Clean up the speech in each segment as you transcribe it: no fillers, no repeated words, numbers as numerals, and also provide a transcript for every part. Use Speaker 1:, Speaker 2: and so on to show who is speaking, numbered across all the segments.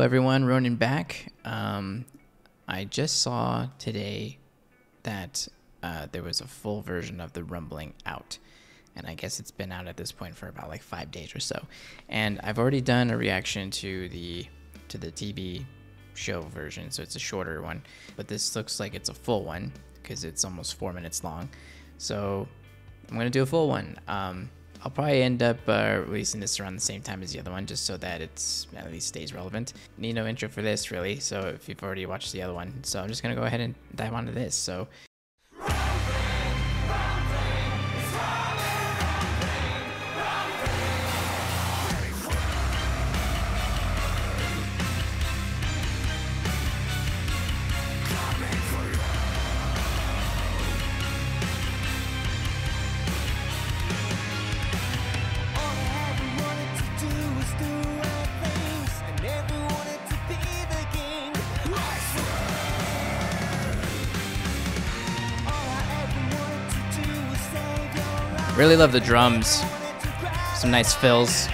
Speaker 1: everyone, Ronan back. I just saw today that there was a full version of The Rumbling out, and I guess it's been out at this point for about like 5 days or so. And I've already done a reaction to the TV show version, so it's a shorter one, but this looks like it's a full one because it's almost 4 minutes long. So I'm gonna do a full one. I'll probably end up releasing this around the same time as the other one, just so that it's at least stays relevant. Need no intro for this, really, so if you've already watched the other one. So I'm just gonna go ahead and dive onto this. So really love the drums, some nice fills.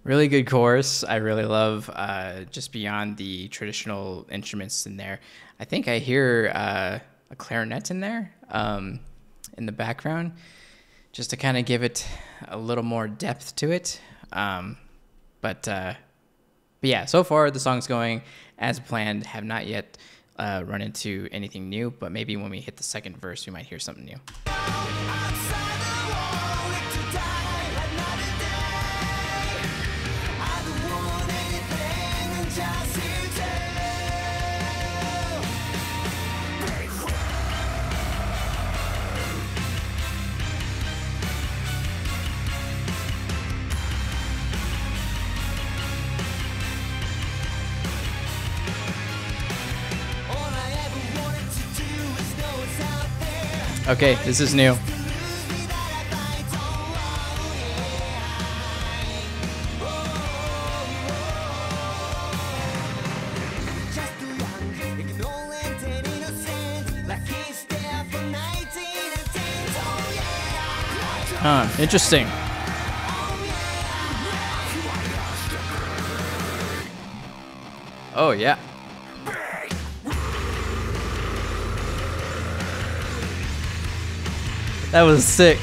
Speaker 1: Really good chorus. I really love just beyond the traditional instruments in there. I think I hear a clarinet in there in the background, just to kind of give it a little more depth to it. But yeah, so far the song's going as planned. Have not yet run into anything new, but maybe when we hit the second verse, we might hear something new. Okay, this is new. Huh, interesting. Oh, yeah. That was sick.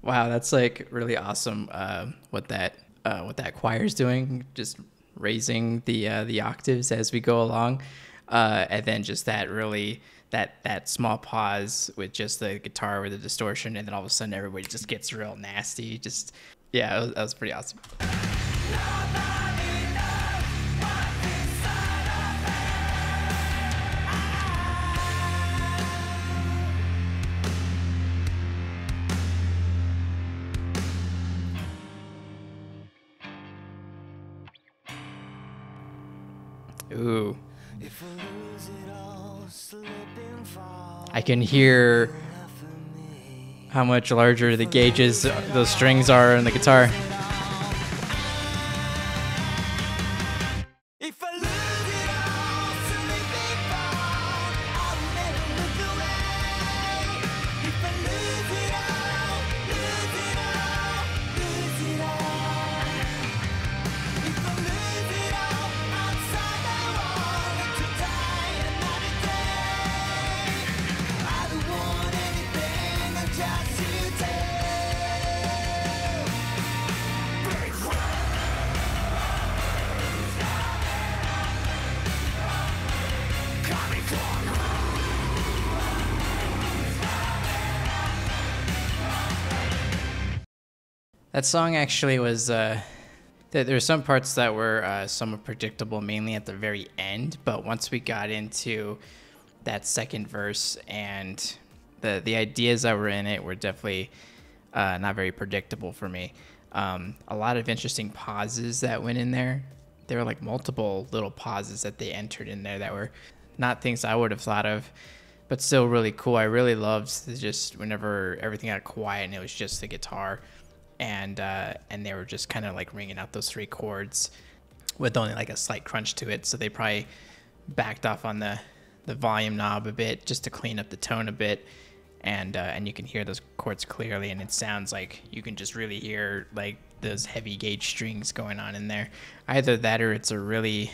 Speaker 1: Wow, that's like really awesome. What that choir's doing, just raising the octaves as we go along, and then just that really. That small pause with just the guitar with the distortion, and then all of a sudden everybody just gets real nasty. Just, yeah, that was pretty awesome. Ooh. I can hear how much larger the gauges, those strings are in the guitar. That song actually was, I There's some parts that were somewhat predictable, mainly at the very end. But once we got into that second verse and the ideas that were in it were definitely not very predictable for me. A lot of interesting pauses that went in there. There were like multiple little pauses that they entered in there that were not things I would have thought of, but still really cool. I really loved just whenever everything got quiet and it was just the guitar, and they were just kind of like ringing out those 3 chords with only like a slight crunch to it. So they probably backed off on the volume knob a bit just to clean up the tone a bit, and you can hear those chords clearly, and it sounds like you can just really hear like those heavy gauge strings going on in there. Either that or it's a really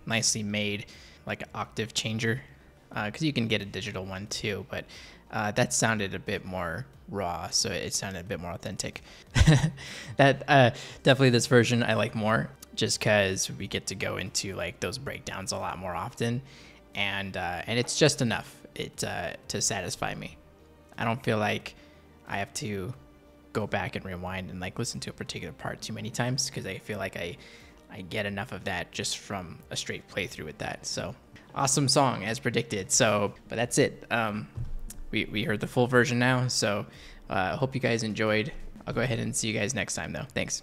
Speaker 1: nicely made like octave changer, because you can get a digital one too, but that sounded a bit more raw, so it sounded a bit more authentic. That definitely this version I like more, just because we get to go into like those breakdowns a lot more often, and it's just enough to satisfy me. I don't feel like I have to go back and rewind and like listen to a particular part too many times, because I feel like I get enough of that just from a straight playthrough with that. So awesome song as predicted. So, but that's it. We heard the full version now, so I hope you guys enjoyed. I'll go ahead and see you guys next time though. Thanks.